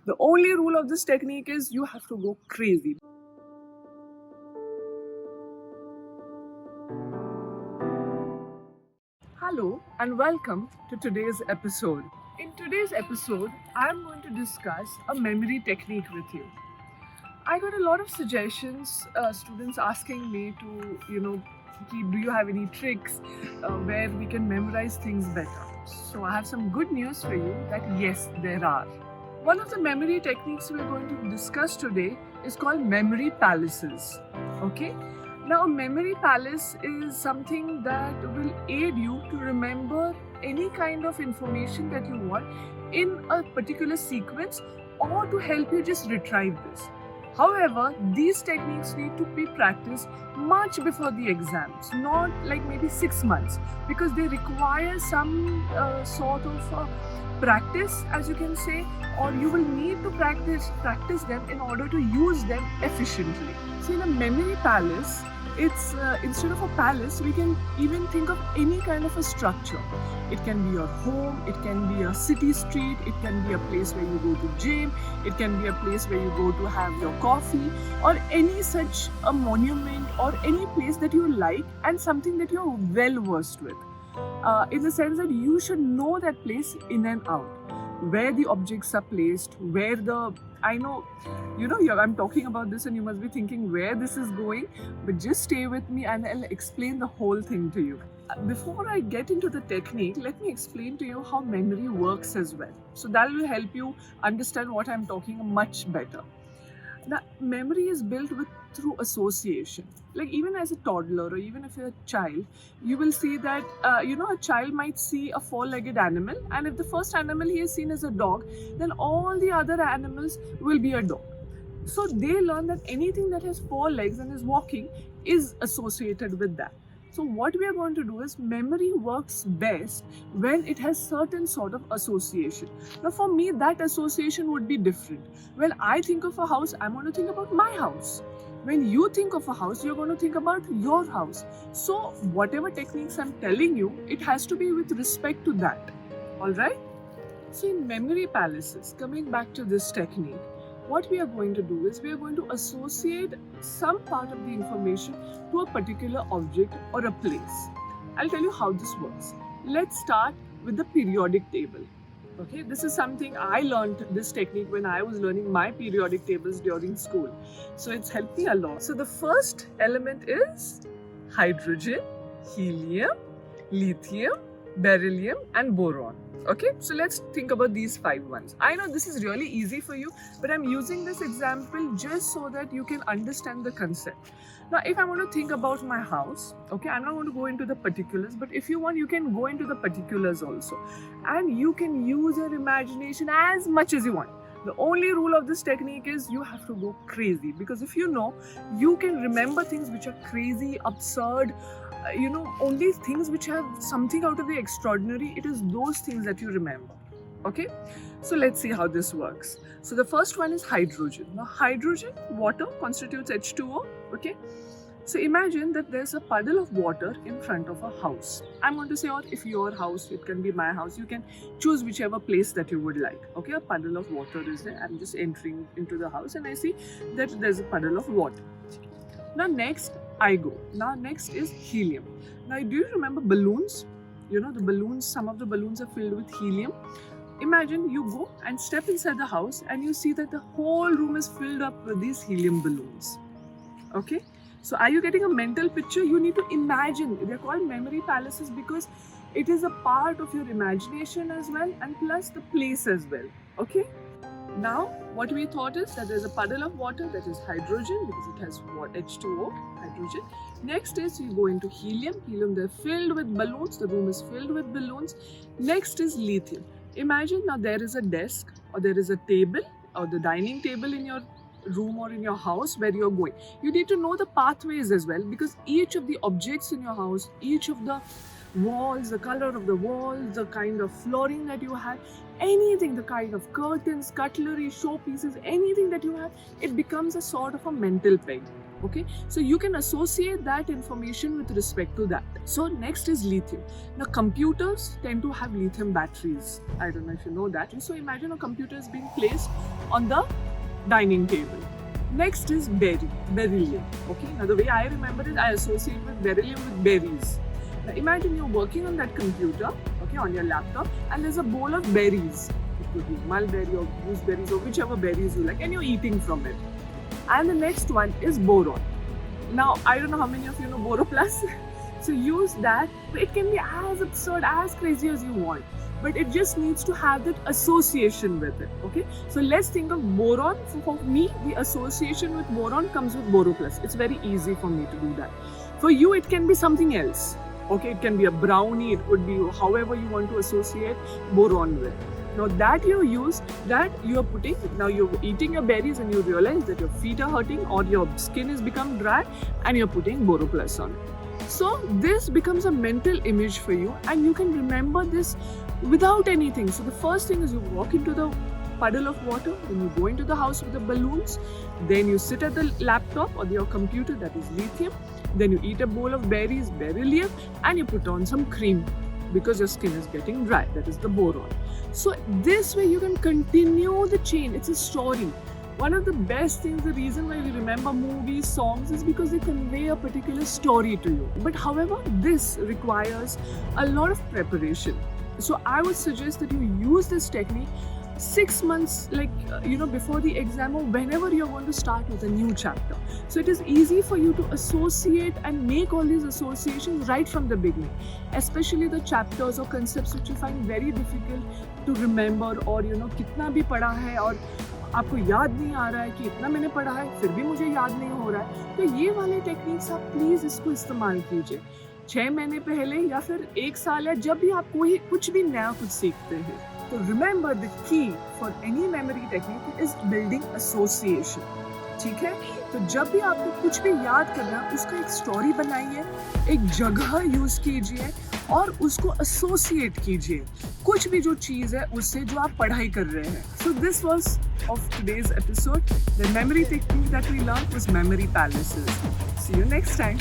The only rule of this technique is you have to go crazy. Hello and welcome to today's episode. In today's episode, I'm going to discuss a memory technique with you. I got a lot of suggestions, students asking me to, do you have any tricks where we can memorize things better? So I have some good news for you that yes, there are. One of the memory techniques we're going to discuss today is called memory palaces. Okay? Now, a memory palace is something that will aid you to remember any kind of information that you want in a particular sequence or to help you just retrieve this. However, these techniques need to be practiced much before the exams, not like maybe 6 months, because they require some sort of practice, as you can say, or you will need to practice them in order to use them efficiently. So in a memory palace, it's instead of a palace, we can even think of any kind of a structure. It can be your home, it can be a city street, it can be a place where you go to gym, it can be a place where you go to have your coffee, or any such a monument or any place that you like and something that you're well versed with. In the sense that you should know that place in and out, where the objects are placed, where the I'm talking about this and you must be thinking where this is going, but just stay with me and I'll explain the whole thing to you. Before I get into the technique, let me explain to you how memory works as well. So that will help you understand what I'm talking much better. Now, memory is built through association. Like even as a toddler or even if you're a child, you will see that, a child might see a four-legged animal, and if the first animal he has seen is a dog, then all the other animals will be a dog. So they learn that anything that has four legs and is walking is associated with that. So what we are going to do is memory works best when it has certain sort of association. Now for me, that association would be different. When I think of a house, I'm going to think about my house. When you think of a house, you're going to think about your house. So whatever techniques I'm telling you, it has to be with respect to that. Alright? So in memory palaces, coming back to this technique, what we are going to do is we are going to associate some part of the information to a particular object or a place. I'll tell you how this works. Let's start with the periodic table. Okay, this is something I learned this technique when I was learning my periodic tables during school. So it's helped me a lot. So the first element is hydrogen, helium, lithium, beryllium and boron. Okay, so let's think about these 5 ones. I know this is really easy for you, but I'm using this example just so that you can understand the concept. Now, if I want to think about my house, okay, I'm not going to go into the particulars, but if you want, you can go into the particulars also. And you can use your imagination as much as you want. The only rule of this technique is you have to go crazy, because if you know, you can remember things which are crazy, absurd, only things which have something out of the extraordinary. It is those things that you remember. Okay, so let's see how this works. So the first one is hydrogen. Now hydrogen, water, constitutes H2O. Okay, so imagine that there's a puddle of water in front of a house. I'm going to say, or if your house, it can be my house, you can choose whichever place that you would like. Okay, a puddle of water is there. I'm just entering into the house and I see that there's a puddle of water. Now next I go. Now next is helium. Now do you remember balloons? The balloons, some of the balloons are filled with helium. Imagine you go and step inside the house and you see that the whole room is filled up with these helium balloons. Okay? So are you getting a mental picture? You need to imagine. They're called memory palaces because it is a part of your imagination as well, and plus the place as well. Okay? Now, what we thought is that there's a puddle of water, that is hydrogen, because it has H2O, hydrogen. Next is you go into helium. Helium, they're filled with balloons. The room is filled with balloons. Next is lithium. Imagine now there is a desk or there is a table or the dining table in your room or in your house where you're going. You need to know the pathways as well, because each of the objects in your house, each of the walls, the color of the walls, the kind of flooring that you have, anything, the kind of curtains, cutlery, showpieces, anything that you have, it becomes a sort of a mental peg. Okay, so you can associate that information with respect to that. So next is lithium. Now computers tend to have lithium batteries. I don't know if you know that. So imagine a computer is being placed on the dining table. Next is beryllium. Okay, now the way I remember it, I associate with beryllium with berries. Now imagine you're working on that computer, okay, on your laptop, and there's a bowl of berries. It could be mulberry or gooseberries or whichever berries you like, and you're eating from it. And the next one is boron. Now, I don't know how many of you know BoroPlus. So use that. It can be as absurd, as crazy as you want. But it just needs to have that association with it. Okay? So let's think of boron. For me, the association with boron comes with BoroPlus. It's very easy for me to do that. For you, it can be something else. Okay? It can be a brownie. It could be however you want to associate boron with. Now that you use, that you are putting, now you're eating your berries and you realize that your feet are hurting or your skin has become dry and you're putting BoroPlus on it. So this becomes a mental image for you and you can remember this without anything. So the first thing is you walk into the puddle of water, then you go into the house with the balloons, then you sit at the laptop or your computer, that is lithium, then you eat a bowl of berries, beryllium, and you put on some cream because your skin is getting dry, that is the boron. So this way you can continue the chain. It's a story. One of the best things, the reason why we remember movies, songs is because they convey a particular story to you. But however, this requires a lot of preparation. So I would suggest that you use this technique 6 months before the exam or whenever you're going to start with a new chapter. So it is easy for you to associate and make all these associations right from the beginning, especially the chapters or concepts which you find very difficult to remember or कितना भी पढ़ा है और आपको याद नहीं आ रहा है कि इतना मैंने पढ़ा है फिर भी मुझे याद नहीं हो रहा है, तो ये वाले टेक्निक्स आप प्लीज़ इसको इस्तेमाल कीजिए 6 महीने पहले या फिर 1 साल या जब भी आप कुछ भी नया कुछ सीखते हैं. So remember, the key for any memory technique is building association. ठीक है? तो जब भी आपको कुछ भी याद करना है उसका एक स्टोरी बनाइए, एक जगह यूज कीजिए और उसको एसोसिएट कीजिए कुछ भी जो चीज़ है उससे जो आप पढ़ाई कर रहे हैं. So this was of today's episode. The memory technique that we learned was memory palaces. See you next time.